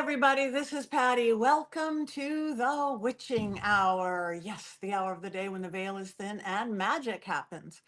everybody. This is Patti. Welcome to the Witching Hour. Yes, the hour of the day when the veil is thin and magic happens.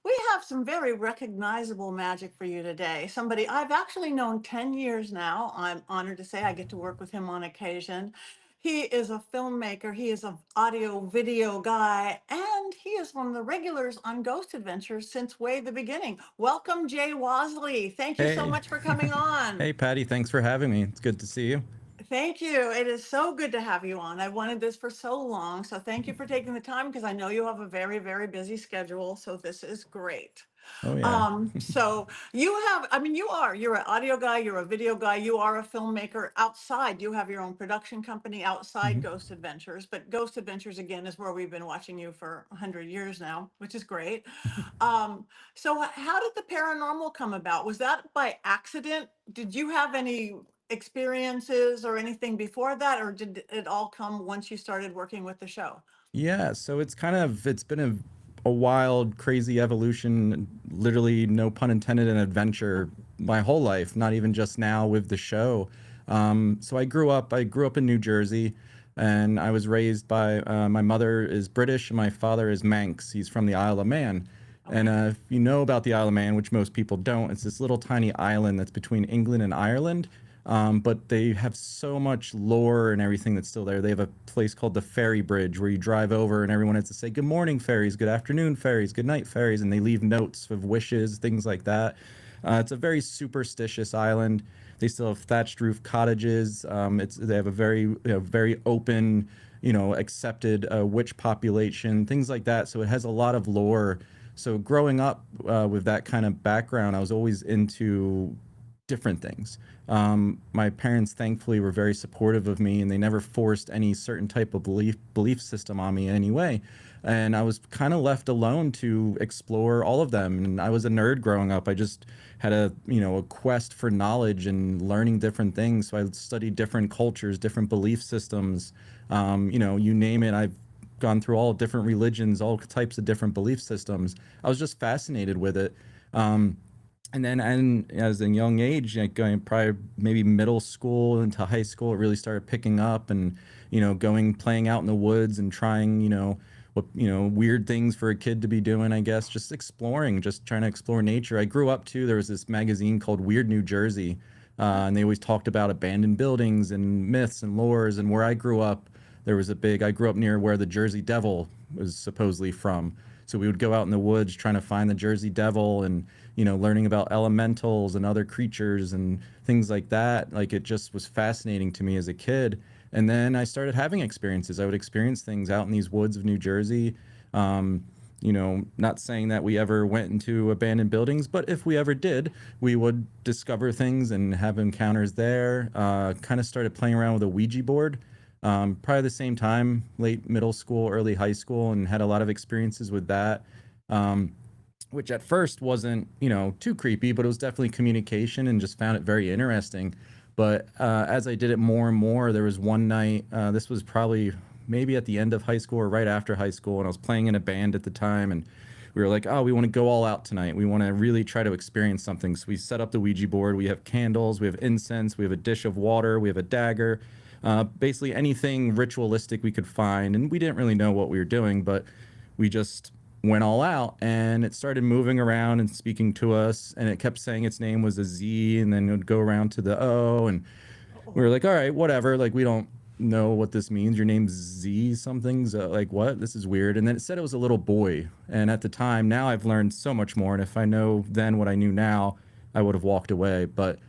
We have some very recognizable magic for you today. Somebody I've actually known 10 years now. I'm honored to say I get to work with him on occasion. He is a filmmaker, he is an audio video guy, and he is one of the regulars on Ghost Adventures since way the beginning. Welcome, Jay Wasley. Thank you so Hey, much for coming on. hey, Patty, thanks for having me. It's good to see you. Thank you. It is so good to have you on. I wanted this for so long. So thank you for taking the time because I know you have a very, very busy schedule. So this is great. Oh, yeah. So you have, I mean, you're an audio guy, you're a video guy, you are a filmmaker outside. You have your own production company outside Mhm. Ghost Adventures, but Ghost Adventures again is where we've been watching you for 100 years now, which is great. Um, so how did the paranormal come about? Was that by accident? Did you have any experiences or anything before that, or did it all come once you started working with the show? Yeah, so it's been a wild, crazy evolution, literally, no pun intended, an adventure my whole life, not even just now with the show. So I grew up in New Jersey, and I was raised by my mother is British and my father is Manx. He's from the Isle of Man. And Okay. if you know about the Isle of Man, which most people don't, it's this little tiny island that's between England and Ireland. But they have so much lore and everything that's still there. They have a place called the Ferry Bridge where you drive over and everyone has to say, "Good morning, fairies, good afternoon, fairies, good night, fairies," and they leave notes of wishes, things like that. It's a very superstitious island. They still have thatched roof cottages. They have a very open, accepted witch population, things like that. So it has a lot of lore. So growing up with that kind of background, I was always into different things. My parents thankfully were very supportive of me, and they never forced any certain type of belief system on me in any way. And I was kind of left alone to explore all of them. And I was a nerd growing up. I just had a quest for knowledge and learning different things. So I studied different cultures, different belief systems. You name it. I've gone through all different religions, all types of different belief systems. I was just fascinated with it. Um, and as a young age, like going probably maybe middle school into high school, it really started picking up, and going playing out in the woods and trying what weird things for a kid to be doing, I guess, just exploring, just trying to explore nature. I grew up too. There was this magazine called Weird New Jersey, and they always talked about abandoned buildings and myths and lores. And where I grew up, I grew up near where the Jersey Devil was supposedly from. So we would go out in the woods trying to find the Jersey Devil, and learning about elementals and other creatures and things like that. Like, it just was fascinating to me as a kid. And then I started having experiences. I would experience things out in these woods of New Jersey. Not saying that we ever went into abandoned buildings, but if we ever did, we would discover things and have encounters there. Kind of started playing around with a Ouija board, probably the same time, late middle school, early high school, and had a lot of experiences with that. Um, which at first wasn't, too creepy, but it was definitely communication, and just found it very interesting. But as I did it more and more, there was one night, this was probably maybe at the end of high school or right after high school, and I was playing in a band at the time, and we were like, oh, we want to go all out tonight. We want to really try to experience something. So we set up the Ouija board. We have candles, we have incense, we have a dish of water, we have a dagger, basically anything ritualistic we could find. And we didn't really know what we were doing, but we just went all out, and it started moving around and speaking to us, and it kept saying its name was a Z, and then it would go around to the O, and we were like, all right, whatever, like, we don't know what this means. Your name's Z something's like, what? This is weird. And then it said it was a little boy. And at the time, now I've learned so much more, and if I know then what I knew now, I would have walked away. But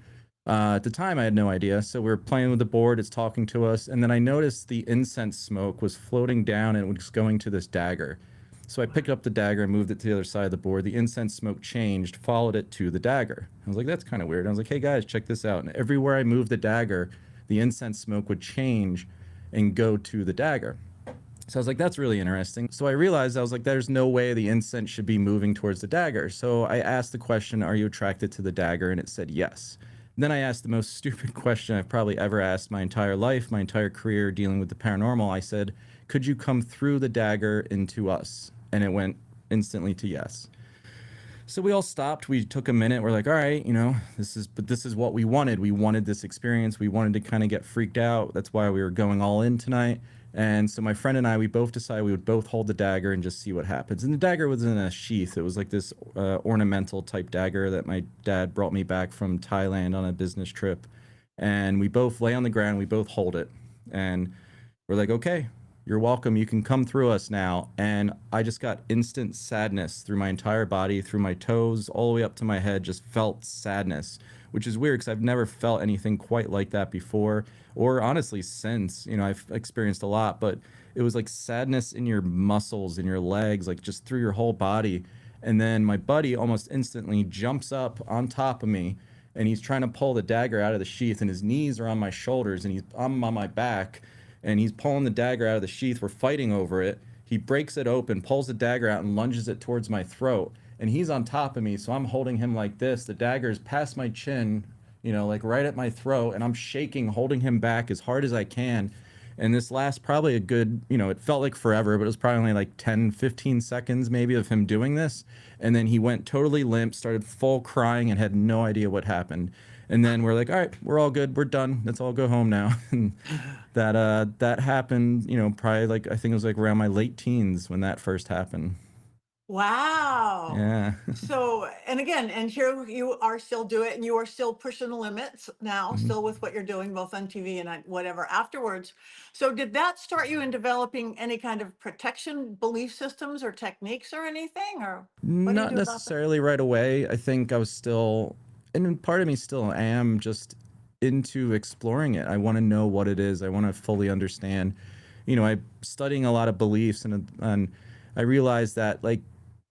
at the time, I had no idea. So we were playing with the board, it's talking to us, and then I noticed the incense smoke was floating down and it was going to this dagger. So I picked up the dagger and moved it to the other side of the board. The incense smoke changed, followed it to the dagger. I was like, that's kind of weird. I was like, hey guys, check this out. And everywhere I moved the dagger, the incense smoke would change and go to the dagger. So I was like, that's really interesting. So I realized, I was like, there's no way the incense should be moving towards the dagger. So I asked the question, are you attracted to the dagger? And it said yes. And then I asked the most stupid question I've probably ever asked my entire life, my entire career dealing with the paranormal. I said, could you come through the dagger into us? And it went instantly to yes. So we all stopped. We took a minute. We're like, all right, you know, this is what we wanted. We wanted this experience. We wanted to kind of get freaked out. That's why we were going all in tonight. And so my friend and I, we both decided we would both hold the dagger and just see what happens. And the dagger was in a sheath. It was like this ornamental type dagger that my dad brought me back from Thailand on a business trip. And we both lay on the ground. We both hold it. And we're like, okay, you're welcome. You can come through us now. And I just got instant sadness through my entire body, through my toes, all the way up to my head, just felt sadness, which is weird because I've never felt anything quite like that before, or honestly, since. You know, I've experienced a lot, but it was like sadness in your muscles, in your legs, like just through your whole body. And then my buddy almost instantly jumps up on top of me and he's trying to pull the dagger out of the sheath, and his knees are on my shoulders and I'm on my back, and he's pulling the dagger out of the sheath. We're fighting over it. He breaks it open, pulls the dagger out, and lunges it towards my throat. And he's on top of me, so I'm holding him like this. The dagger is past my chin, you know, like right at my throat, and I'm shaking, holding him back as hard as I can. And this lasts probably a good, you know, it felt like forever, but it was probably only like 10, 15 seconds maybe of him doing this. And then he went totally limp, started full crying, and had no idea what happened. And then we're like, all right, we're all good, we're done, let's all go home now. And that happened, you know, probably like, I think it was like around my late teens when that first happened. Wow. Yeah. So, and again, and here you are still doing it, and you are still pushing the limits now, Mhm. still with what you're doing, both on TV and whatever afterwards. So, did that start you in developing any kind of protection belief systems or techniques or anything? Or what do you Not do about that? necessarily right away. I think I was still, and part of me still am, just into exploring it. I want to know what it is. I want to fully understand. You know, I'm studying a lot of beliefs, and I realized that like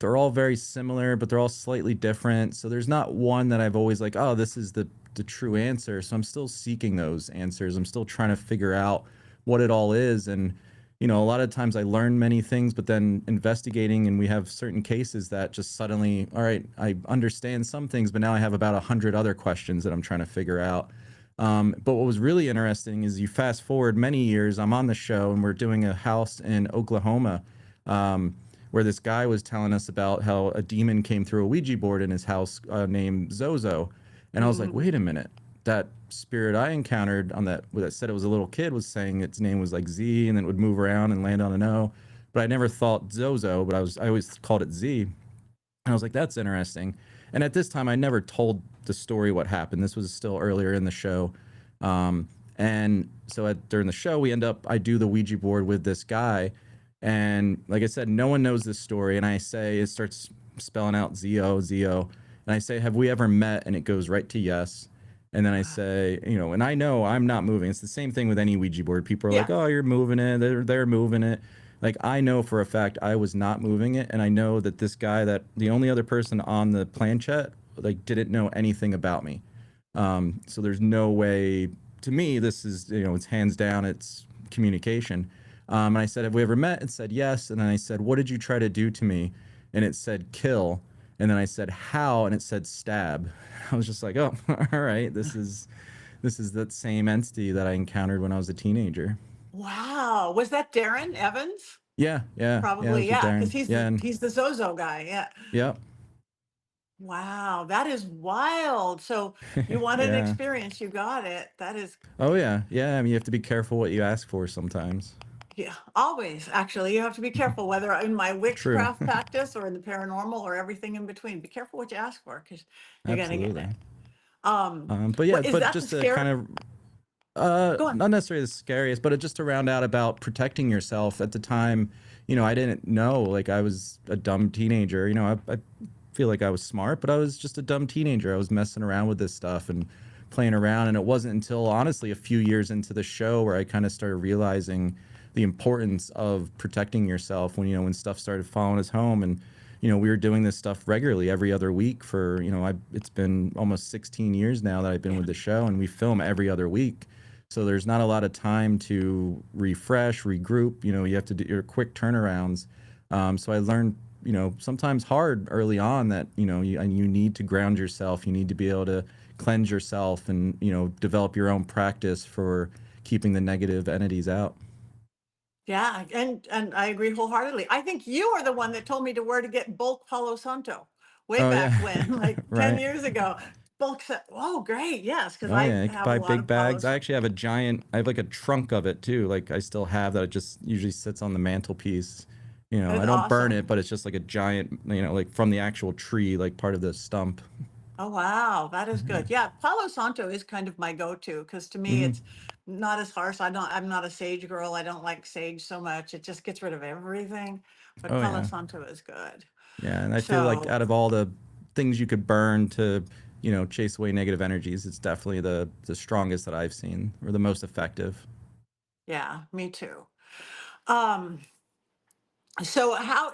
they're all very similar, but they're all slightly different. So there's not one that I've always like, oh, this is the true answer. So I'm still seeking those answers. I'm still trying to figure out what it all is. And you know, a lot of times I learn many things, but then investigating, and we have certain cases that just suddenly, all right, I understand some things, but now I have about 100 other questions that I'm trying to figure out. But what was really interesting is you fast forward many years, I'm on the show and we're doing a house in Oklahoma, where this guy was telling us about how a demon came through a Ouija board in his house, named ZOZO. And I was like, Mm, wait a minute, that spirit I encountered on that said it was a little kid was saying its name was like Z, and then it would move around and land on an O. But I never thought Zozo, but I always called it Z. And I was like, that's interesting. And at this time, I never told the story what happened. This was still earlier in the show. And so during the show, I do the Ouija board with this guy. And like I said, no one knows this story. And I say, it starts spelling out ZO, ZO. And I say, have we ever met? And it goes right to yes. And then I wow. say, you know, and I know I'm not moving. It's the same thing with any Ouija board. People are Yeah. like, oh, you're moving it. They're moving it. Like I know for a fact I was not moving it, and I know that this guy, that the only other person on the planchette, like didn't know anything about me. So there's no way. To me, this is, you know, it's hands down, it's communication. And I said, have we ever met? It said yes. And then I said, what did you try to do to me? And it said kill. And then I said how, and it said stab. I was just like, oh, all right, this is that same entity that I encountered when I was a teenager. Wow. Was that Darren Evans? Yeah, yeah, yeah. It Probably, was with yeah, because Darren. Yeah, and he's the Zozo guy. Yeah. yeah, Wow, that is wild. So you wanted an yeah. experience, you got it. That is, Oh yeah, yeah. I mean, you have to be careful what you ask for sometimes. yeah, always. Actually, you have to be careful whether in my True. witchcraft practice or in the paranormal or everything in between. Be careful what you ask for because you're gonna get Absolutely. it. But yeah, What is but that the just to scare? kind of Go on. not necessarily the scariest, but just to round out about protecting yourself at the time, you know, I didn't know, like I was a dumb teenager. You know, I feel like I was smart, but I was just a dumb teenager. I was messing around with this stuff and playing around, and it wasn't until honestly a few years into the show where I kind of started realizing the importance of protecting yourself when, you know, when stuff started following us home. And you know, we were doing this stuff regularly every other week for, you know, it's been almost 16 years now that I've been Yeah. with the show, and we film every other week. So there's not a lot of time to refresh, regroup. You know, you have to do your quick turnarounds. So I learned, you know, sometimes hard early on that, you know, and you need to ground yourself. You need to be able to cleanse yourself and, you know, develop your own practice for keeping the negative entities out. Yeah, and I agree wholeheartedly. I think you are the one that told me to where to get bulk Palo Santo. way Oh back yeah, when, like 10 right. years ago. Bulk set. Oh, great. Yes, because Oh I yeah, you could have a buy lot big of Palo bags. I Santo. actually have a giant. I have like a trunk of it too. Like I still have that. It just usually sits on the mantelpiece. I It's don't burn awesome. it, but it's just like a giant. Like from the actual tree, like part of the stump. Oh, wow. That is Yeah. good. Yeah, Palo Santo is kind of my go-to because to me Hmm. it's not as harsh. I'm not a sage girl. I don't like sage so much. It just gets rid of everything. But Oh Palo yeah, Santo is good. yeah. And I feel like So, out of all the things you could burn to, chase away negative energies, it's definitely the strongest that I've seen, or the most effective. yeah, me too. Um, So how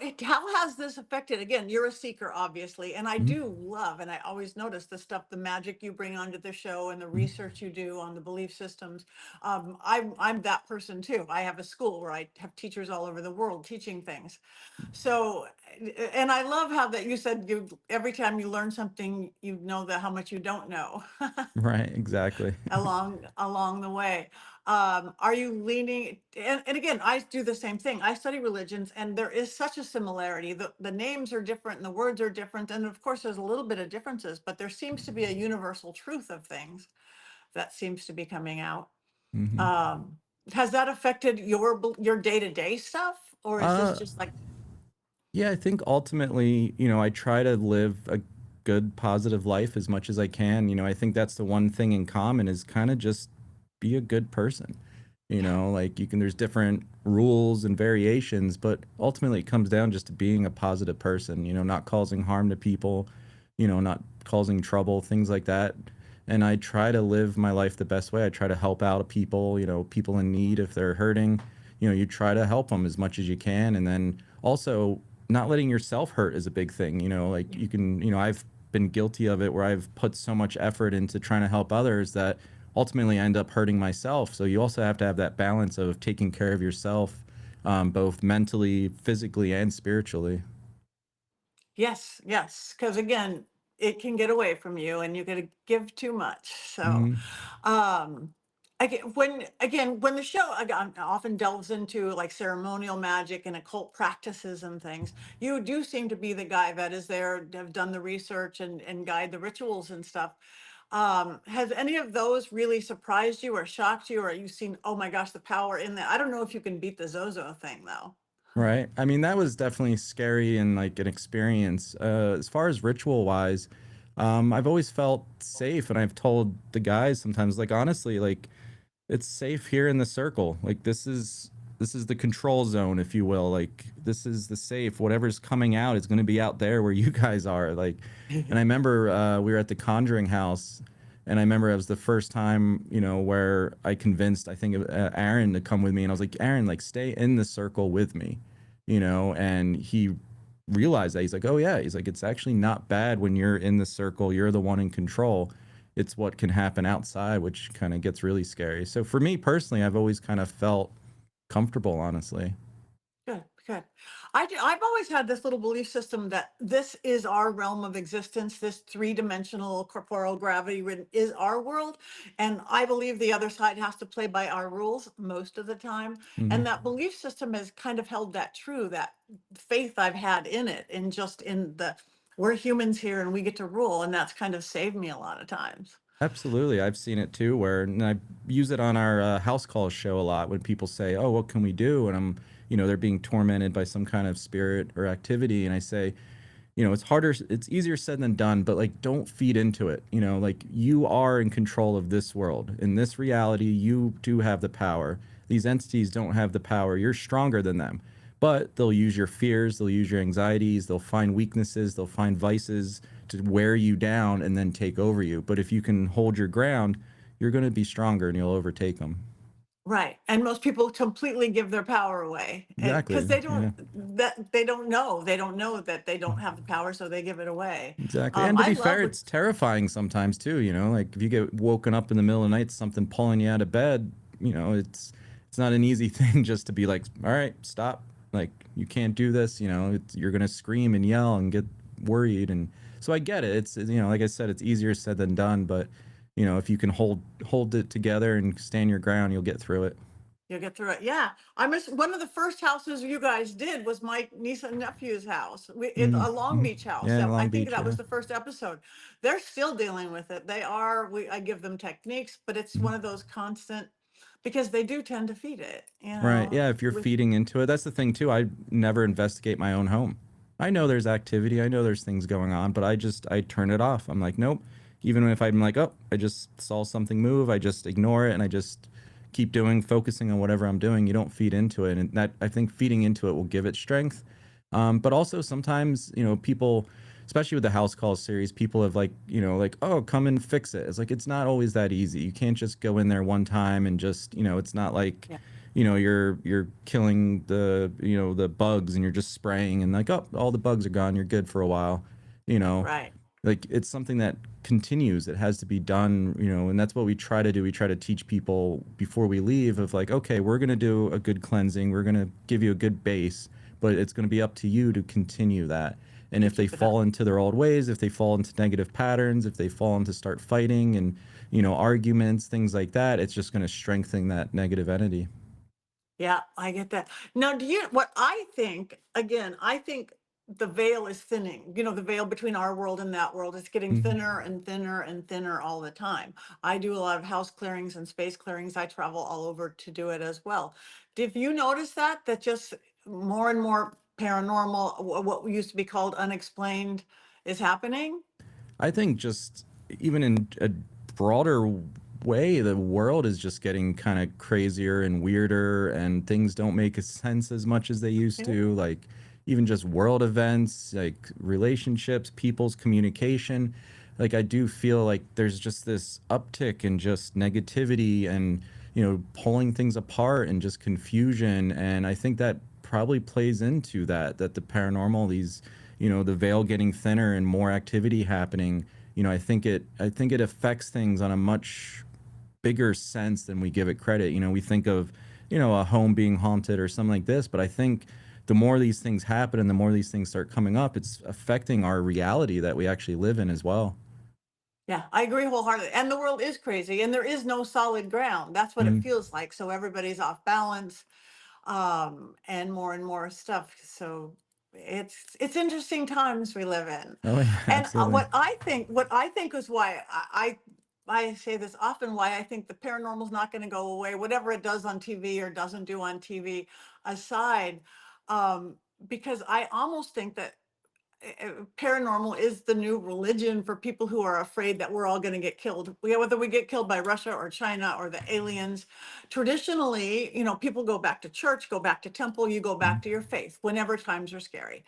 has this affected, again, you're a seeker obviously, and I Mhm. do love, and I always notice the stuff, the magic you bring onto the show and the Mhm. research you do on the belief systems. I'm that person too. I have a school where I have teachers all over the world teaching things. So and I love how that you said you every time you learn something, you know that how much you don't know. Right, exactly. Along the way. Are you leaning, and again, I do the same thing. I study religions and there is such a similarity. The names are different and the words are different. And of course, there's a little bit of differences, but there seems to be a universal truth of things that seems to be coming out. Hmm. Um, has that affected your day-to-day stuff? Or is this Uh, just like, Yeah, I think ultimately, I try to live a good, positive life as much as I can. I think that's the one thing in common is kind of just be a good person. yeah, Like there's different rules and variations, but ultimately it comes down just to being a positive person, not causing harm to people, not causing trouble, things like that. And I try to live my life the best way. I try to help out people, people in need if they're hurting. You try to help them as much as you can. And then also, not letting yourself hurt is a big thing. Like you can, I've been guilty of it where I've put so much effort into trying to help others that ultimately I end up hurting myself. So you also have to have that balance of taking care of yourself, both mentally, physically, and spiritually. yes, yes. Because again, it can get away from you and you got to give too much. So, Hmm. um, when the show often delves into like ceremonial magic and occult practices and things, you do seem to be the guy that is there, have done the research and guide the rituals and stuff. Has any of those really surprised you or shocked you, or you seen, oh my gosh, the power in that? I don't know if you can beat the ZOZO thing though. Right. I mean, that was definitely scary and like an experience. As far as ritual wise, I've always felt safe, and I've told the guys sometimes, like honestly, like it's safe here in the circle. Like this is the control zone, if you will. Like this is the safe. Whatever's coming out is going to be out there where you guys are. Like, and I remember we were at the Conjuring House, and I remember it was the first time, where I convinced, I think, Aaron to come with me, and I was like, Aaron, like stay in the circle with me, and he realized that. He's like, oh yeah, he's like, it's actually not bad when you're in the circle. You're the one in control. It's what can happen outside, which kind of gets really scary. So for me personally, I've always kind of felt comfortable, honestly. Good, good. I've always had this little belief system that this is our realm of existence. This three-dimensional corporeal gravity is our world. And I believe the other side has to play by our rules most of the time. Hmm. And that belief system has kind of held that true, that faith I've had in it, and just in the, we're humans here and we get to rule. And that's kind of saved me a lot of times. Absolutely. I've seen it too, where, and I use it on our house call show a lot when people say, oh, what can we do? And they're being tormented by some kind of spirit or activity. And I say, it's harder, it's easier said than done, but like don't feed into it. Like you are in control of this world. In this reality, you do have the power. These entities don't have the power. You're stronger than them. But they'll use your fears, they'll use your anxieties, they'll find weaknesses, they'll find vices to wear you down and then take over you. But if you can hold your ground, you're going to be stronger and you'll overtake them. Right. And most people completely give their power away, and because Exactly. Yeah. they don't know. They don't know that they don't have the power, so they give it away. Exactly. And to I be love fair, what, it's terrifying sometimes too, like if you get woken up in the middle of the night, something pulling you out of bed, it's not an easy thing just to be like, all right, stop. Like you can't do this, you're going to scream and yell and get worried. And so I get it. It's, like I said, it's easier said than done, but if you can hold it together and stand your ground, you'll get through it. You'll get through it. Yeah. One of the first houses you guys did was my niece and nephew's house. A Long Mm-hmm. Beach house. Yeah, in I Long think Beach. that was Yeah. the first episode. They're still dealing with it. I give them techniques, but it's Mhm. one of those constant, because they do tend to feed it, Right. Yeah. If you're with, feeding into it, that's the thing too. I never investigate my own home. I know there's activity. I know there's things going on, but I turn it off. I'm like, nope. Even if I'm like, oh, I just saw something move, I just ignore it and I just keep focusing on whatever I'm doing. You don't feed into it, and that I think feeding into it will give it strength. But also sometimes, people, especially with the house calls series, people have like, like, oh, come and fix it. It's like it's not always that easy. You can't just go in there one time and just, it's not like, yeah, you're killing the bugs and you're just spraying and like, oh, all the bugs are gone, you're good for a while. you know right. like it's something that continues. It has to be done, and that's what we try to do. We try to teach people before we leave of like, okay, we're going to do a good cleansing, we're going to give you a good base, but it's going to be up to you to continue that. And To if they keep it up. fall into their old ways, if they fall into negative patterns, if they fall into start fighting and arguments, things like that, it's just going to strengthen that negative entity. Yeah, I get that. Now, what I think, again, I think the veil is thinning. The veil between our world and that world is getting Mhm. thinner and thinner and thinner all the time. I do a lot of house clearings and space clearings. I travel all over to do it as well. Did you notice that just more and more paranormal, what used to be called unexplained, is happening? I think just even in a broader way, the world is just getting kind of crazier and weirder, and things don't make sense as much as they used Yeah. to. Like, even just world events, like relationships, people's communication. Like, I do feel like there's just this uptick in just negativity and, pulling things apart and just confusion. And I think that probably plays into that the paranormal, the veil getting thinner and more activity happening. I think it affects things on a much bigger sense than we give it credit. We think of, a home being haunted or something like this, but I think the more these things happen and the more these things start coming up, it's affecting our reality that we actually live in as well. Yeah, I agree wholeheartedly. And the world is crazy and there is no solid ground. That's what it Mhm. feels like. So everybody's off balance, and more stuff. So it's interesting times we live in. Oh yeah, And absolutely. what I think is why I say this often, why I think the paranormal is not going to go away, whatever it does on TV or doesn't do on TV aside, um, because I almost think that paranormal is the new religion for people who are afraid that we're all going to get killed. Whether we get killed by Russia or China or the aliens. Traditionally, people go back to church, go back to temple, you go back to your faith whenever times are scary.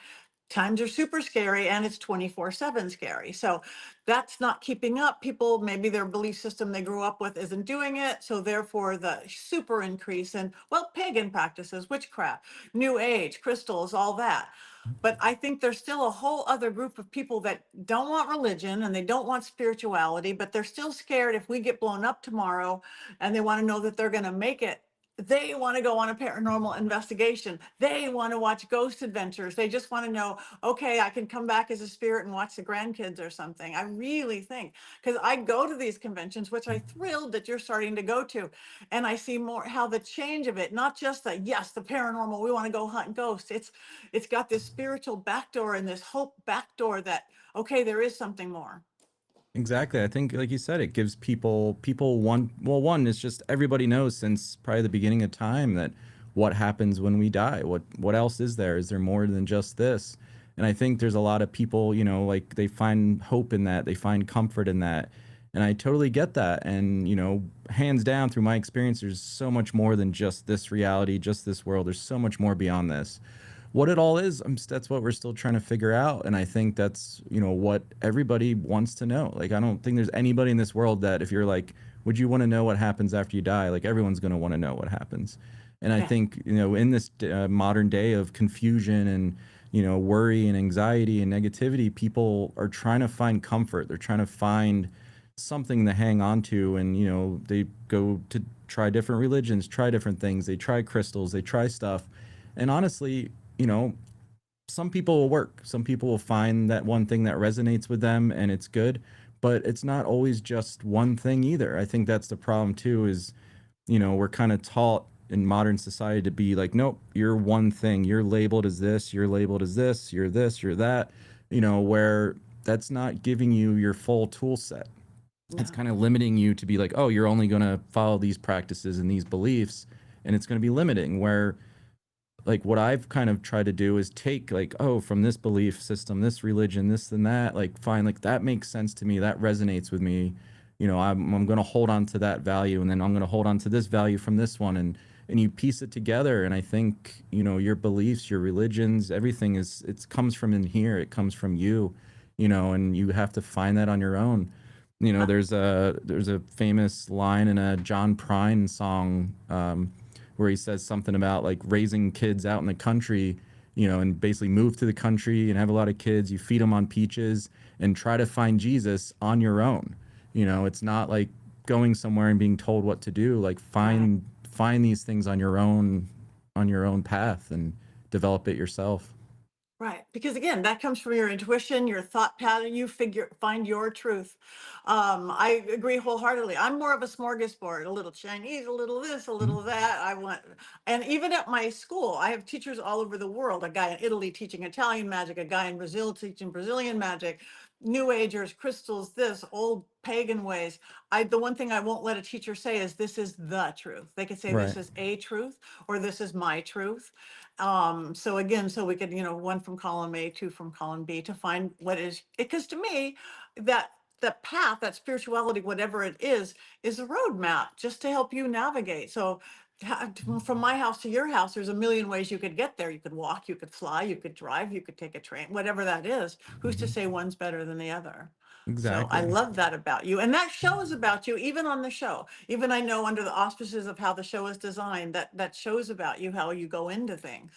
Times are super scary and it's 24/7 scary. So that's not keeping up. People, maybe their belief system they grew up with isn't doing it. So therefore the super increase in, well, pagan practices, witchcraft, new age, crystals, all that. But I think there's still a whole other group of people that don't want religion and they don't want spirituality, but they're still scared if we get blown up tomorrow and they want to know that they're going to make it. They want to go on a paranormal investigation. They want to watch ghost adventures. They just want to know, okay, I can come back as a spirit and watch the grandkids or something. I really think, because I go to these conventions, which I'm thrilled that you're starting to go to, and I see more how the change of it, not just the, yes, the paranormal, we want to go hunt ghosts. It's got this spiritual backdoor and this hope backdoor that, okay, there is something more. Exactly. I think, like you said, it gives people one. Well, one is just everybody knows since probably the beginning of time that what happens when we die. What else is there? Is there more than just this? And I think there's a lot of people, like they find hope in that, they find comfort in that, and I totally get that. And hands down, through my experience, there's so much more than just this reality, just this world. There's so much more beyond this. What it all is, that's what we're still trying to figure out. And I think that's, what everybody wants to know. Like, I don't think there's anybody in this world that if you're like, would you want to know what happens after you die? Like, everyone's going to want to know what happens. And I Yeah. think, in this modern day of confusion and, worry and anxiety and negativity, people are trying to find comfort. They're trying to find something to hang on to. And, they go to try different religions, try different things. They try crystals, they try stuff. And honestly, you know, some people will work. Some people will find that one thing that resonates with them and it's good, but it's not always just one thing either. I think that's the problem too is, we're kind of taught in modern society to be like, nope, you're one thing. You're labeled as this. You're labeled as this. You're this. You're that. Where that's not giving you your full tool set. It's Yeah. kind of limiting you to be like, oh, you're only going to follow these practices and these beliefs, and it's going to be limiting. Where like what I've kind of tried to do is take like, oh, from this belief system, this religion, this and that, like find like that makes sense to me, that resonates with me. I'm going to hold on to that value, and then I'm going to hold on to this value from this one, and you piece it together. And I think, your beliefs, your religions, everything is it comes from in here. It comes from you, and you have to find that on your own. Uh, There's a famous line in a John Prine song, where he says something about like raising kids out in the country, and basically move to the country and have a lot of kids. You feed them on peaches and try to find Jesus on your own. It's not like going somewhere and being told what to do. Like right. find these things on your own path and develop it yourself. Right. Because again, that comes from your intuition, your thought pattern, find your truth. I agree wholeheartedly. I'm more of a smorgasbord, a little Chinese, a little this, a Mhm. little that. And even at my school, I have teachers all over the world, a guy in Italy teaching Italian magic, a guy in Brazil teaching Brazilian magic, New Agers, crystals, this, old pagan ways. The one thing I won't let a teacher say is this is the truth. They could say this Right. is a truth or this is my truth. So again, so we could, one from column A, two from column B to find what is, because to me, that that path, that spirituality, whatever it is a roadmap just to help you navigate. So from my house to your house, there's a million ways you could get there. You could walk, you could fly, you could drive, you could take a train, whatever that is. Who's to Hmm. say one's better than the other? So I Exactly. love that about you. And that shows about you, even on the show. Even I know under the auspices of how the show is designed, that shows about you, how you go into things.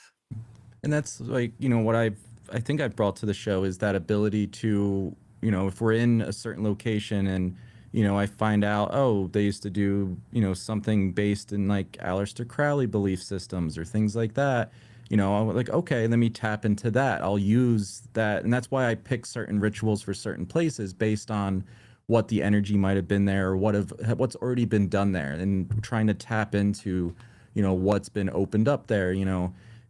And that's like, what I think I've brought to the show is that ability to, if we're in a certain location and, I find out, oh, they used to do, something based in like Aleister Crowley belief systems or things like that. I'm like, okay, let me tap into that. I'll use that. And that's why I pick certain rituals for certain places based on what the energy might have been there or what's already been done there, and trying to tap into, what's been opened up there.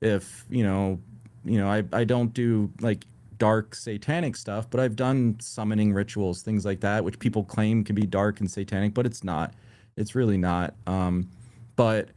If I don't do like dark satanic stuff, but I've done summoning rituals, things like that, which people claim can be dark and satanic, but it's not. It's really not. But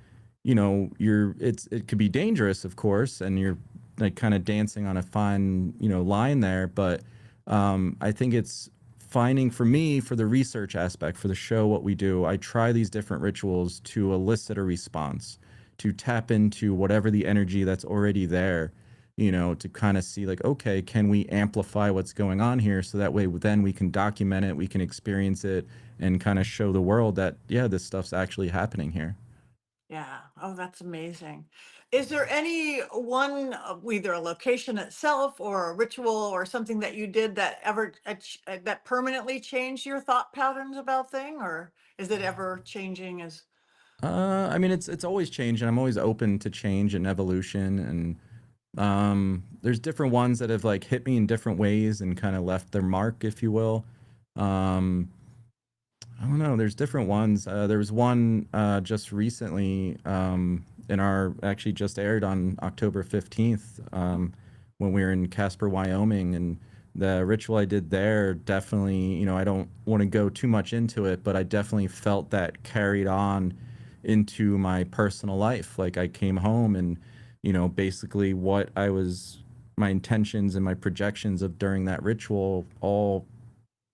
it could be dangerous, of course, and you're like kind of dancing on a fine line there. But I think it's finding, for me, for the research aspect for the show, what we do, I try these different rituals to elicit a response, to tap into whatever the energy that's already there, to kind of see like, okay, can we amplify what's going on here, so that way then we can document it, we can experience it, and kind of show the world that, yeah, this stuff's actually happening here. Yeah. Oh, that's amazing. Is there any one, either a location itself or a ritual or something that you did that ever that permanently changed your thought patterns about thing, or is it ever changing as I mean, it's always changing. I'm always open to change and evolution, and there's different ones that have like hit me in different ways and kind of left their mark, if you will. Um, I don't know. There's different ones. There was one just recently, in our actually just aired on October 15th, when we were in Casper, Wyoming, and the ritual I did there definitely, I don't want to go too much into it, but I definitely felt that carried on into my personal life. Like I came home and, basically what my intentions and my projections of during that ritual all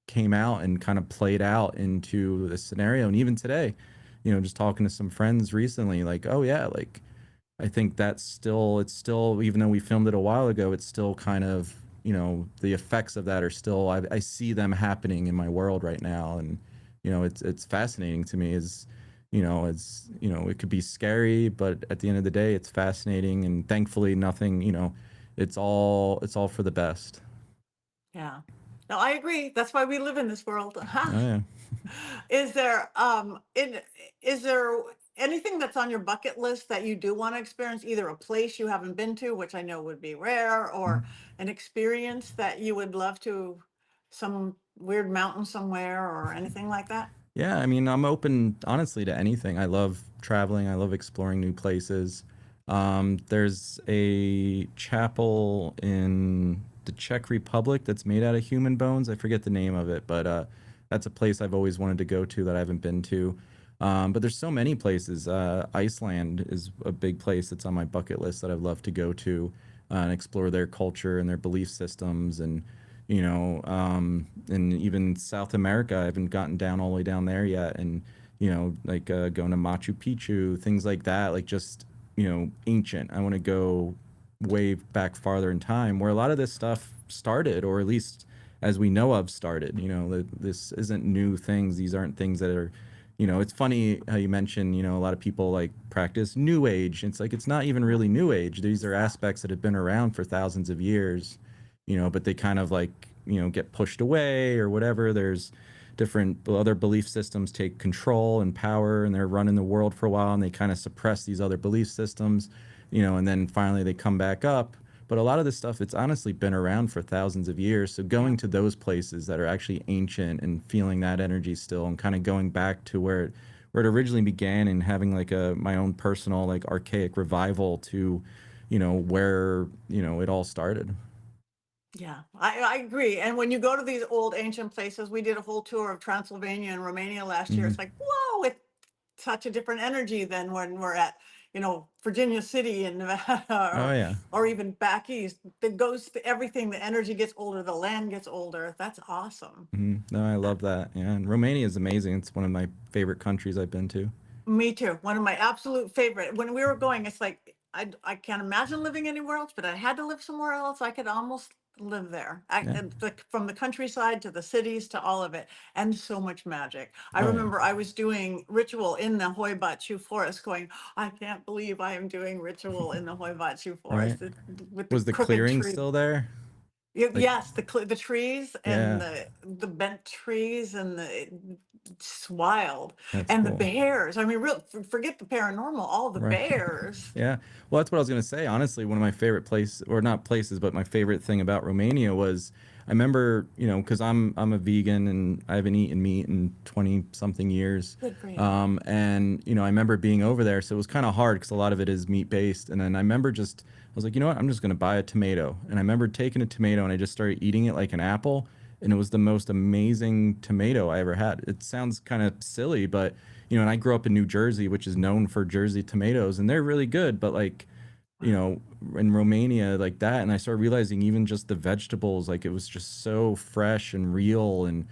came out and kind of played out into the scenario. And even today, just talking to some friends recently, like, oh yeah, like I think it's still, even though we filmed it a while ago, it's still kind of, the effects of that are still, I see them happening in my world right now. And, it's fascinating to me. It could be scary, but at the end of the day, it's fascinating. And thankfully nothing, it's all for the best. yeah. No, I agree. That's why we live in this world. Oh yeah. Is there is there anything that's on your bucket list that you do want to experience, either a place you haven't been to, which I know would be rare, or an experience that you would love to, some weird mountain somewhere or anything like that? Yeah, I mean, I'm open honestly to anything. I love traveling. I love exploring new places. There's a chapel in the Czech Republic that's made out of human bones. I forget the name of it, but that's a place I've always wanted to go to that I haven't been to. But there's so many places. Iceland is a big place that's on my bucket list that I'd love to go to and explore their culture and their belief systems and even South America. I haven't gotten down all the way down there yet, and like going to Machu Picchu, things like that, like just ancient. I want to go way back farther in time where a lot of this stuff started, or at least as we know of started. This isn't new things. These aren't things that are. It's funny how you mentioned, a lot of people like practice New Age. It's like it's not even really New Age. These are aspects that have been around for thousands of years, but they kind of like, get pushed away or whatever. There's different other belief systems take control and power, and they're running the world for a while, and they kind of suppress these other belief systems, and then finally they come back up. But a lot of this stuff, it's honestly been around for thousands of years. So Yeah. going to those places that are actually ancient and feeling that energy still, and kind of going back to where it originally began, and having like a my own personal like archaic revival to, where it all started. Yeah, I agree. And when you go to these old ancient places, we did a whole tour of Transylvania and Romania last year. It's Hmm. like, whoa, it's such a different energy than when we're at, Virginia City and Nevada Oh yeah. or even back east. It goes to everything. The energy gets older, the land gets older. That's awesome. No, I love that. Yeah, and Romania is amazing. It's one of my favorite countries I've been to. Me too. One of my absolute favorite. When we were going, it's like I can't imagine living anywhere else, but I had to live somewhere else. I could almost live there. Yeah. From the countryside to the cities to all of it, and so much magic. I Oh yeah. remember I was doing ritual in the Hoibachu forest, going, I can't believe I am doing ritual in the Hoibachu Right. forest with the Was the crooked clearing tree. still there? Like, Yes, the trees and yeah, the bent trees and it's wild. that's And the cool. bears. I mean, real forget the paranormal, all the Right. bears. Yeah. Well, that's what I was gonna say. Honestly, one of my favorite places, or not places, but my favorite thing about Romania was I remember, because I'm a vegan and I haven't eaten meat in 20 something years. Good for you. And I remember being over there, so it was kind of hard because a lot of it is meat based. And then I remember I was like, you know what, I'm just gonna buy a tomato. And I remember taking a tomato and I just started eating it like an apple. And it was the most amazing tomato I ever had. It sounds kind of silly, but and I grew up in New Jersey, which is known for Jersey tomatoes, and they're really good. But like, you Wow. know, in Romania, like that, and I started realizing even just the vegetables, like it was just so fresh and real. And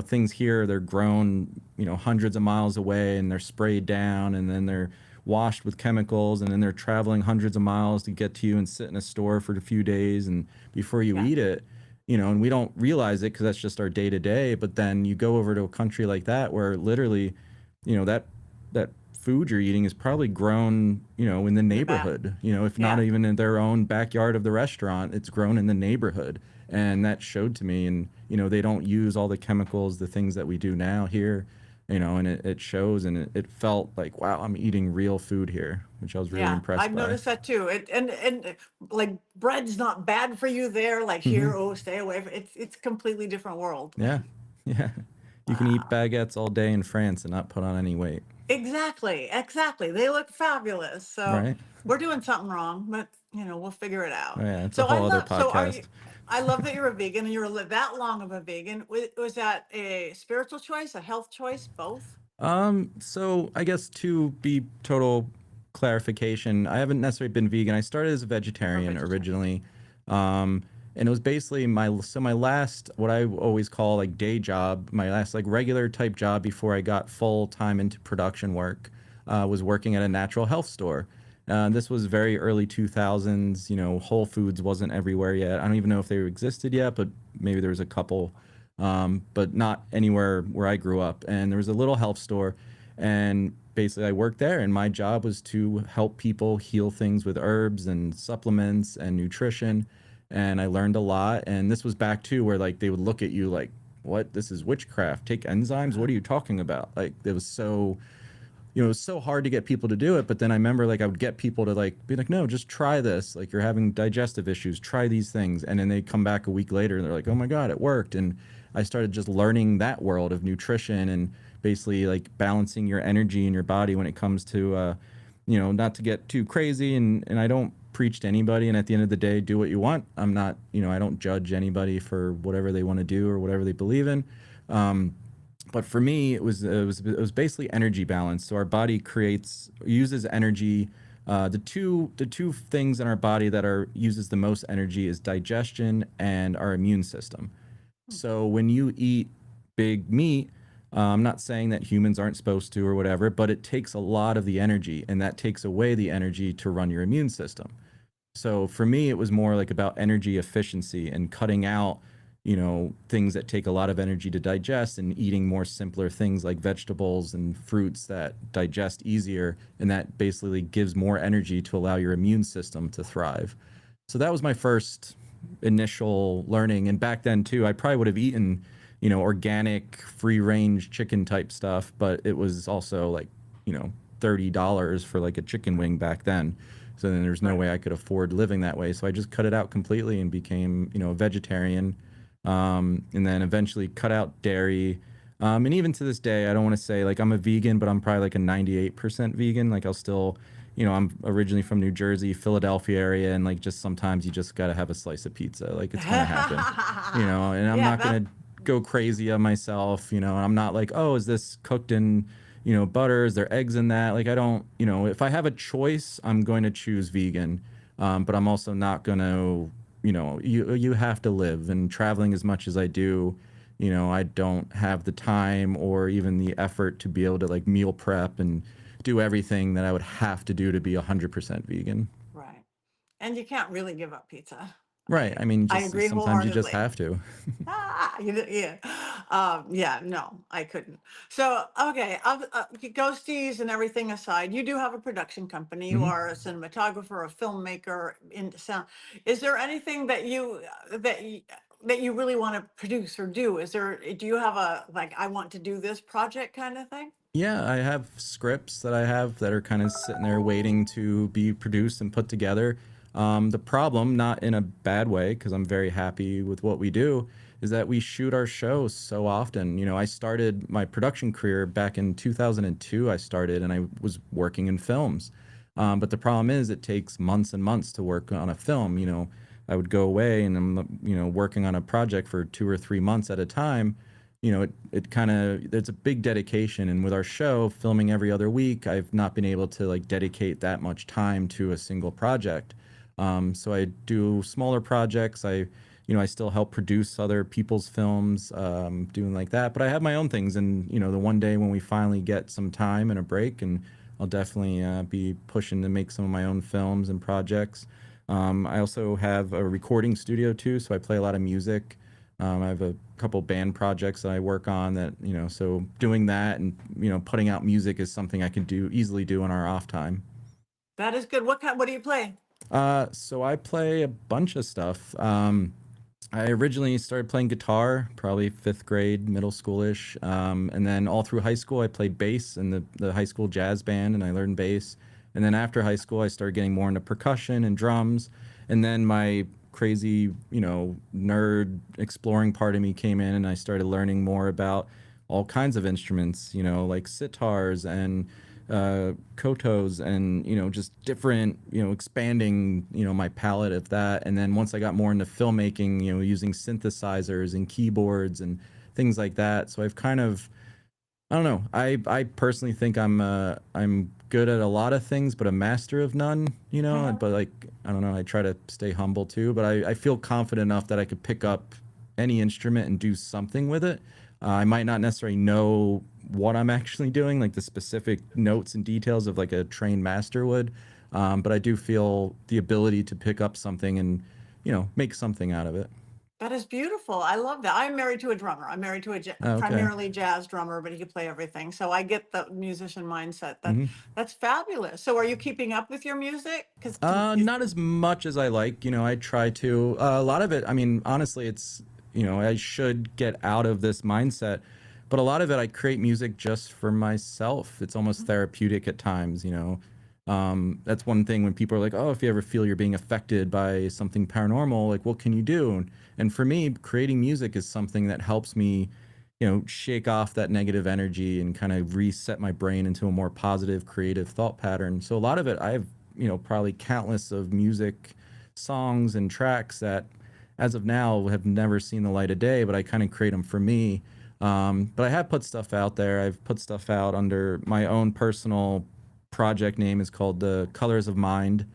things here, they're grown, hundreds of miles away, and they're sprayed down, and then they're washed with chemicals, and then they're traveling hundreds of miles to get to you and sit in a store for a few days and before you Yeah. eat it. And we don't realize it because that's just our day to day. But then you go over to a country like that where literally, that food you're eating is probably grown, in the In the back. neighborhood, if not Yeah. even in their own backyard of the restaurant, it's grown in the neighborhood. And that showed to me. And, they don't use all the chemicals, the things that we do now here, and it shows. And it felt like, wow, I'm eating real food here, which I was really Yeah. impressed I've by. noticed that too. Like bread's not bad for you there. Like Hmm. here, oh, stay away from it's a completely different world. Yeah. Yeah. You can eat Wow. baguettes all day in France and not put on any weight, Exactly, exactly. They look fabulous. So right? we're doing something wrong, but we'll figure it Oh, out. yeah, it's a So I whole other love, so are you, podcast. I love that you're a vegan and you're that long of a vegan. Was that a spiritual choice, a health choice, both? So I guess to be total clarification, I haven't necessarily been vegan. I started as a Or vegetarian vegetarian? originally. Um, and it was basically my last, what I always call like day job, my last like regular type job before I got full time into production work, was working at a natural health store. This was very early 2000s. Whole Foods wasn't everywhere yet. I don't even know if they existed yet, but maybe there was a couple, but not anywhere where I grew up. And there was a little health store, and basically I worked there, and my job was to help people heal things with herbs and supplements and nutrition. And I learned a lot. And this was back too, where like they would look at you like, "What? This is witchcraft. Take enzymes? What are you talking about?" Like it was so it was so hard to get people to do it. But then I remember like I would get people to like be like, no, just try this. Like you're having digestive issues, try these things. And then they come back a week later and they're like, oh my God, it worked. And I started just learning that world of nutrition and basically like balancing your energy in your body when it comes to not to get too crazy, and I don't preach to anybody, and at the end of the day, do what you want. I'm not, I don't judge anybody for whatever they want to do or whatever they believe in. But for me, it was basically energy balance. So our body uses energy. The two things in our body that are uses the most energy is digestion and our immune system. So when you eat big meat, I'm not saying that humans aren't supposed to or whatever, but it takes a lot of the energy, and that takes away the energy to run your immune system. So for me, it was more like about energy efficiency and cutting out, things that take a lot of energy to digest, and eating more simpler things like vegetables and fruits that digest easier. And that basically gives more energy to allow your immune system to thrive. So that was my first initial learning. And back then too, I probably would have eaten, organic, free range chicken type stuff, but it was also like, $30 for like a chicken wing back then. So then there's no Right. way I could afford living that way. So I just cut it out completely and became, a vegetarian. And then eventually cut out dairy. And even to this day, I don't want to say like I'm a vegan, but I'm probably like a 98% vegan. Like I'll still, I'm originally from New Jersey, Philadelphia area, and like just sometimes you just got to have a slice of pizza. Like it's going to happen, and I'm Yeah, not that going to go crazy on myself, and I'm not like, oh, is this cooked in, butter? Is there eggs in that? Like I don't, if I have a choice, I'm going to choose vegan. But I'm also not going to, you have to live, and traveling as much as I do, I don't have the time or even the effort to be able to like meal prep and do everything that I would have to do to be 100% vegan. right. And you can't really give up pizza. Right. I mean, I just agree sometimes you just wholeheartedly. have to. Yeah. Yeah, no, I couldn't. So, okay, ghosties and everything aside, you do have a production company. You Hmm. are a cinematographer, a filmmaker in sound. Is there anything that you really want to produce or do? Do you have a like I want to do this project kind of thing? Yeah, I have scripts that I have that are kind of sitting there waiting to be produced and put together. The problem, not in a bad way, because I'm very happy with what we do, is that we shoot our shows so often. I started my production career back in 2002. I started and I was working in films. But the problem is, it takes months and months to work on a film. I would go away and I'm, working on a project for 2 or 3 months at a time. It kind of, there's a big dedication, and with our show filming every other week, I've not been able to like dedicate that much time to a single project. So I do smaller projects. I still help produce other people's films, doing like that, but I have my own things. And the one day when we finally get some time and a break, and I'll definitely be pushing to make some of my own films and projects. I also have a recording studio too, so I play a lot of music. I have a couple band projects that I work on that, so doing that and, putting out music is something I can easily do in our off time. That is good. What do you play? So I play a bunch of stuff. I originally started playing guitar, probably fifth grade, middle schoolish. And then all through high school, I played bass in the high school jazz band, and I learned bass. And then after high school, I started getting more into percussion and drums. And then my crazy, nerd exploring part of me came in, and I started learning more about all kinds of instruments, like sitars and kotos, and just different, expanding, my palette of that. And then once I got more into filmmaking, using synthesizers and keyboards and things like that. So I've kind of, I don't know, I personally think I'm good at a lot of things, but a master of none, but like, I don't know, I try to stay humble too, but I feel confident enough that I could pick up any instrument and do something with it. I might not necessarily know what I'm actually doing, like the specific notes and details of like a trained master would. But I do feel the ability to pick up something and, make something out of it. That is beautiful. I love that. I'm married to a drummer. I'm married to Oh, okay. primarily jazz drummer, but he can play everything. So I get the musician mindset. Hmm. That's fabulous. So are you keeping up with your music? Because Not as much as I like. I try to. A lot of it, I mean, honestly, it's, I should get out of this mindset. But a lot of it, I create music just for myself. It's almost therapeutic at times. That's one thing when people are like, oh, if you ever feel you're being affected by something paranormal, like, what can you do? And for me, creating music is something that helps me, shake off that negative energy and kind of reset my brain into a more positive, creative thought pattern. So a lot of it, I have, probably countless of music songs and tracks that, as of now, have never seen the light of day, but I kind of create them for me. But I have put stuff out there. I've put stuff out under my own personal project name is called the Colors of Mind,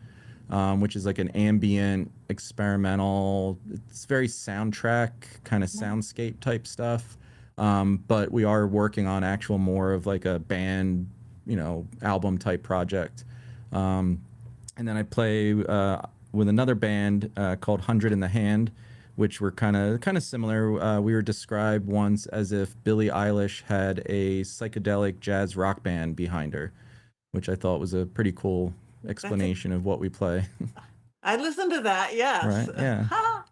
which is like an ambient experimental. It's very soundtrack kind of soundscape type stuff. But we are working on actual more of like a band, album type project. Um, and then I play with another band called Hundred in the Hand, which were kind of similar. We were described once as if Billie Eilish had a psychedelic jazz rock band behind her, which I thought was a pretty cool That's a, explanation of what we play. I listened to that. Yes. Right? Yeah.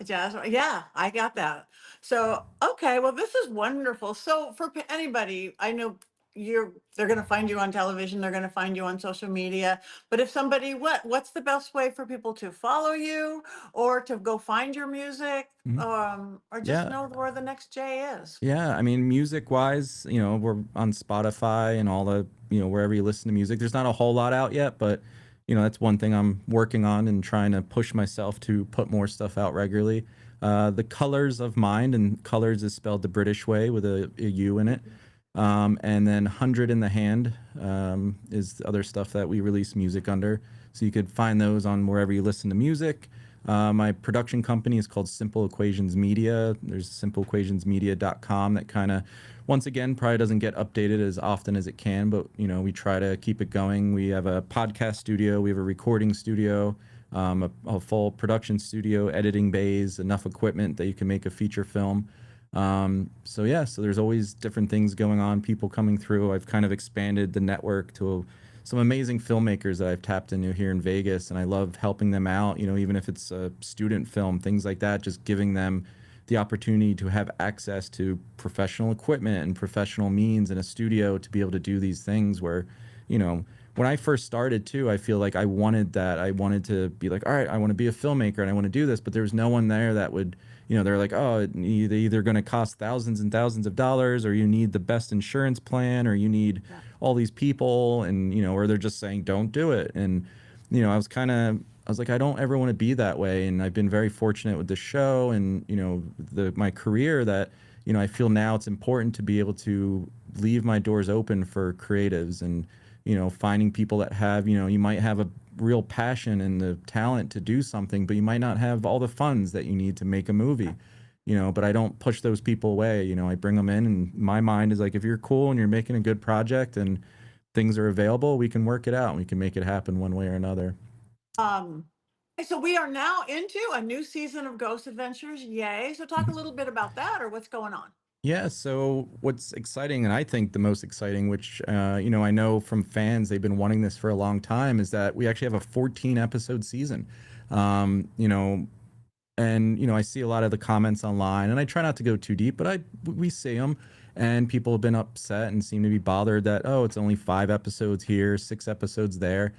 Jazz. Yeah, I got that. So, okay, well, this is wonderful. So, for anybody, I know they're going to find you on television, they're going to find you on social media. But if somebody, what's the best way for people to follow you or to go find your music, Mhm. or just Yeah. know where the next J is? Yeah, I mean, music wise, we're on Spotify and all the, wherever you listen to music. There's not a whole lot out yet, but that's one thing I'm working on and trying to push myself to put more stuff out regularly. The Colors of Mind, and colors is spelled the British way with a U in it. And then Hundred in the Hand is the other stuff that we release music under. So you could find those on wherever you listen to music. My production company is called Simple Equations Media. There's simpleequationsmedia.com that kind of, once again, probably doesn't get updated as often as it can, but we try to keep it going. We have a podcast studio, we have a recording studio, a full production studio, editing bays, enough equipment that you can make a feature film. So yeah, so there's always different things going on, people coming through. I've kind of expanded the network to some amazing filmmakers that I've tapped into here in Vegas, and I love helping them out, even if it's a student film, things like that, just giving them the opportunity to have access to professional equipment and professional means in a studio to be able to do these things where, when I first started too, I feel like I wanted that. I wanted to be like, all right, I want to be a filmmaker and I want to do this, but there was no one there that would, they're like, oh, they either going to cost thousands and thousands of dollars, or you need the best insurance plan, or you need Yeah. all these people, and or they're just saying don't do it. And I was like, I don't ever want to be that way. And I've been very fortunate with the show and my career that I feel now it's important to be able to leave my doors open for creatives, and finding people that have, you might have a real passion and the talent to do something, but you might not have all the funds that you need to make a movie. But I don't push those people away. I bring them in, and my mind is like, if you're cool and you're making a good project and things are available, we can work it out and we can make it happen one way or another. Um, so we are now into a new season of Ghost Adventures. Yay. So talk a little bit about that or what's going on. Yeah, so what's exciting, and I think the most exciting, which I know from fans, they've been wanting this for a long time, is that we actually have a 14 episode season. Um, you know, and I see a lot of the comments online, and I try not to go too deep, but we see them, and people have been upset and seem to be bothered that, oh, it's only 5 episodes here, 6 episodes there,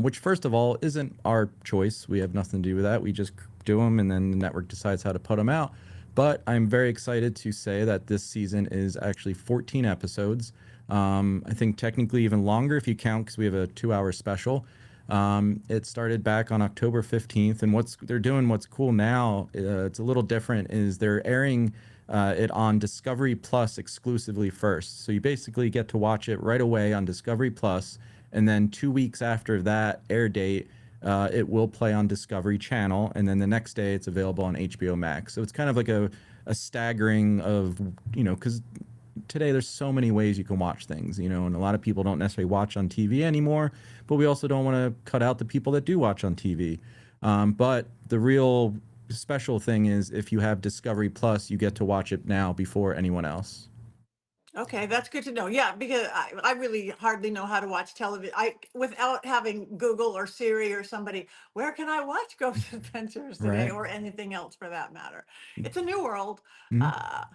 which first of all isn't our choice. We have nothing to do with that. We just do them, and then the network decides how to put them out. But I'm very excited to say that this season is actually 14 episodes. I think technically even longer if you count, because we have a 2 hour special. It started back on October 15th, and what's cool now, it's a little different, is they're airing it on Discovery Plus exclusively first. So you basically get to watch it right away on Discovery Plus, and then 2 weeks after that air date, it will play on Discovery Channel, and then the next day it's available on HBO Max. So it's kind of like a staggering of, because today there's so many ways you can watch things, and a lot of people don't necessarily watch on TV anymore, but we also don't want to cut out the people that do watch on TV. But the real special thing is if you have Discovery Plus, you get to watch it now before anyone else. Okay, that's good to know. Yeah, because I really hardly know how to watch television. I without having Google or Siri or somebody, where can I watch Ghost Adventures today Right. or anything else for that matter? It's a new world. Mhm. Uh,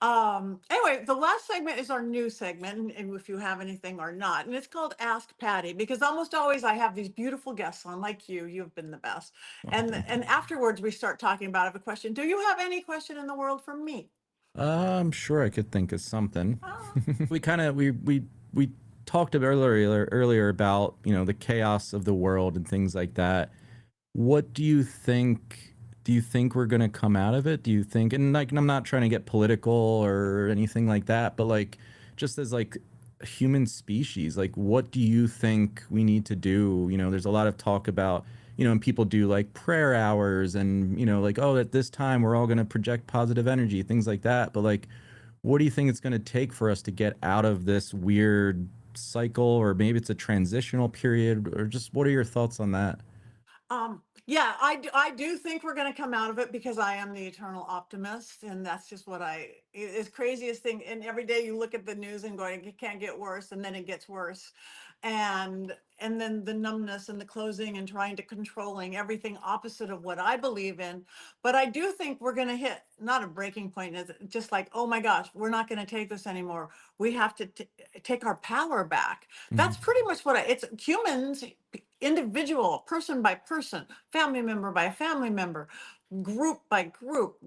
Anyway, the last segment is our new segment, and if you have anything or not, and it's called Ask Patty, because almost always I have these beautiful guests on, like you. You've been the best, Oh, and thank you. afterwards we start talking about, I have a question. Do you have any question in the world for me? I'm sure I could think of something. Ah, We kind of we talked earlier about, the chaos of the world and things like that. What do you think we're going to come out of it? Do you think, and like, I'm not trying to get political or anything like that, but like, just as like a human species, like, what do you think we need to do? There's a lot of talk about, and people do like prayer hours and, like, oh, at this time we're all going to project positive energy, things like that. But like, what do you think it's going to take for us to get out of this weird cycle, or maybe it's a transitional period, or just what are your thoughts on that? yeah, I do think we're going to come out of it, because I am the eternal optimist. And that's just what is craziest thing. And every day you look at the news and going, it can't get worse. And then it gets worse. And then the numbness and the closing and trying to controlling everything opposite of what I believe in. But I do think we're going to hit not a breaking point, is just like, oh my gosh, we're not going to take this anymore. We have to take our power back. Hmm. That's pretty much what it's humans, individual, person by person, family member by family member, group by group,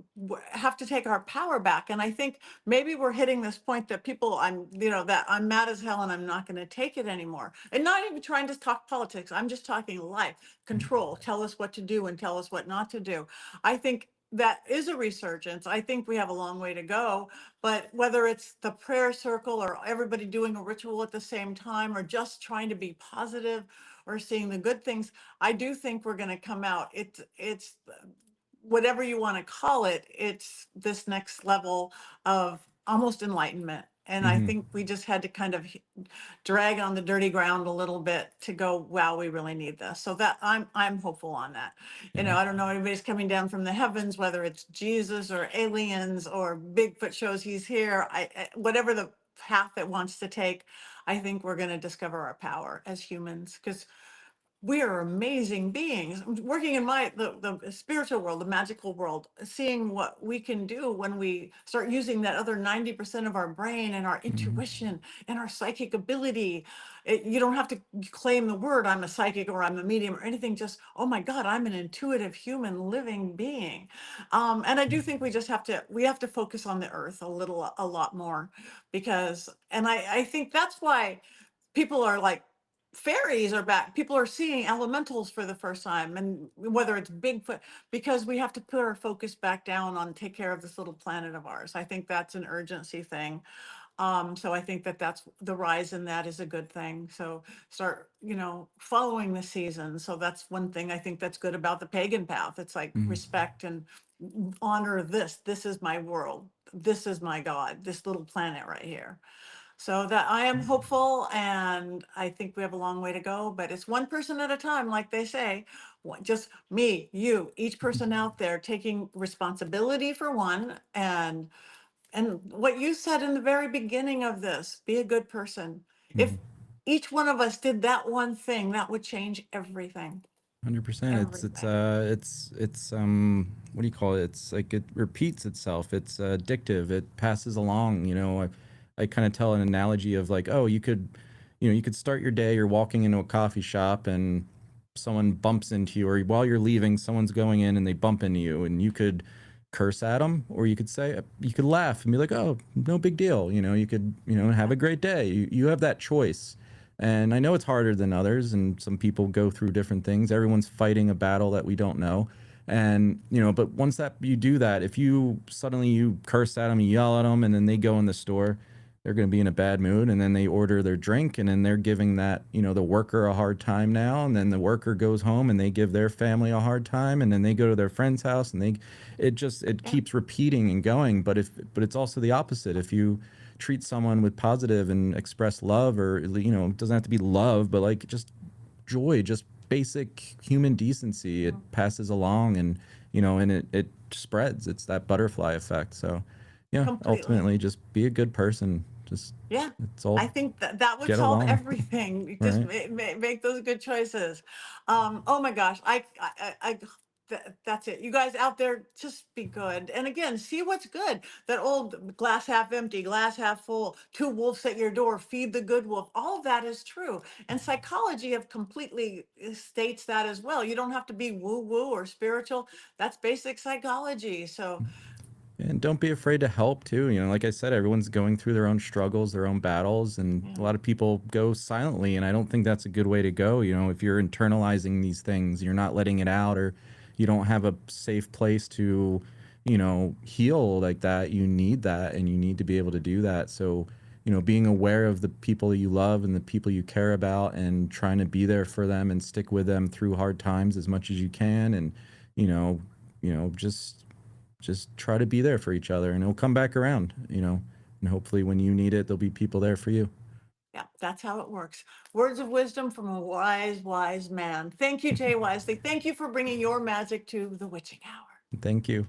have to take our power back. And I think maybe we're hitting this point that people, that I'm mad as hell and I'm not going to take it anymore. And not even trying to talk politics. I'm just talking life, control, tell us what to do and tell us what not to do. I think that is a resurgence. I think we have a long way to go, but whether it's the prayer circle or everybody doing a ritual at the same time or just trying to be positive or seeing the good things, I do think we're going to come out. It's whatever you want to call it. It's this next level of almost enlightenment. And I Hmm. think we just had to kind of drag on the dirty ground a little bit to go, wow, we really need this. So that I'm hopeful on that. Yeah. I don't know anybody's coming down from the heavens, whether it's Jesus or aliens or Bigfoot shows he's here. Whatever the path it wants to take, I think we're going to discover our power as humans, because we are amazing beings. Working in the spiritual world, the magical world, seeing what we can do when we start using that other 90% of our brain and our Hmm. intuition and our psychic ability. You don't have to claim the word I'm a psychic or I'm a medium or anything, just, oh my God, I'm an intuitive human living being. And I do think we have to focus on the earth a lot more, because, and I think that's why people are like, fairies are back. People are seeing elementals for the first time, and whether it's Bigfoot, because we have to put our focus back down on take care of this little planet of ours. I think that's an urgency thing. So I think that that's the rise in that is a good thing. So start, following the season. So that's one thing I think that's good about the pagan path. It's like Hmm. respect and honor this. This is my world. This is my God, this little planet right here. So that I am hopeful, and I think we have a long way to go, but it's one person at a time, like they say. Just me, you, each person out there taking responsibility for one, and what you said in the very beginning of this, be a good person. If Hmm. each one of us did that one thing, that would change everything. 100%. Everything. It's what do you call it? It's like it repeats itself. It's addictive. It passes along. I kind of tell an analogy of like, oh, you could start your day. You're walking into a coffee shop and someone bumps into you, or while you're leaving, someone's going in and they bump into you, and you could curse at them, or you could laugh and be like, oh, no big deal. You could, have a great day. You have that choice. And I know it's harder than others, and some people go through different things. Everyone's fighting a battle that we don't know. And, but once that you do that, if you suddenly you curse at them, you yell at them, and then they go in the store, they're going to be in a bad mood, and then they order their drink, and then they're giving that, the worker a hard time now, and then the worker goes home and they give their family a hard time, and then they go to their friend's house, and it Yeah. keeps repeating and going. But it's also the opposite. If you treat someone with positive and express love, or it doesn't have to be love, but like just joy, just basic human decency, it Mm, passes along, and it spreads. It's that butterfly effect. So yeah, completely. ultimately just be a good person. Just Yeah, it's all I think that that would get solve along. everything. Just Right. make those good choices. Oh my gosh, That's it. You guys out there, just be good. And again, see what's good. That old glass half empty, glass half full, two wolves at your door, feed the good wolf. All of that is true. And psychology have completely states that as well. You don't have to be woo woo or spiritual. That's basic psychology. So, And don't be afraid to help too. Like I said, everyone's going through their own struggles, their own battles, and a yeah. lot of people go silently. And I don't think that's a good way to go. If you're internalizing these things, you're not letting it out, or you don't have a safe place to, heal like that. You need that, and you need to be able to do that. So, being aware of the people you love and the people you care about, and trying to be there for them and stick with them through hard times as much as you can, and you know, just try to be there for each other, and it'll come back around, and hopefully when you need it, there'll be people there for you. Yeah, that's how it works. Words of wisdom from a wise, wise man. Thank you, Jay Wasley. Thank you for bringing your magic to the witching hour. Thank you.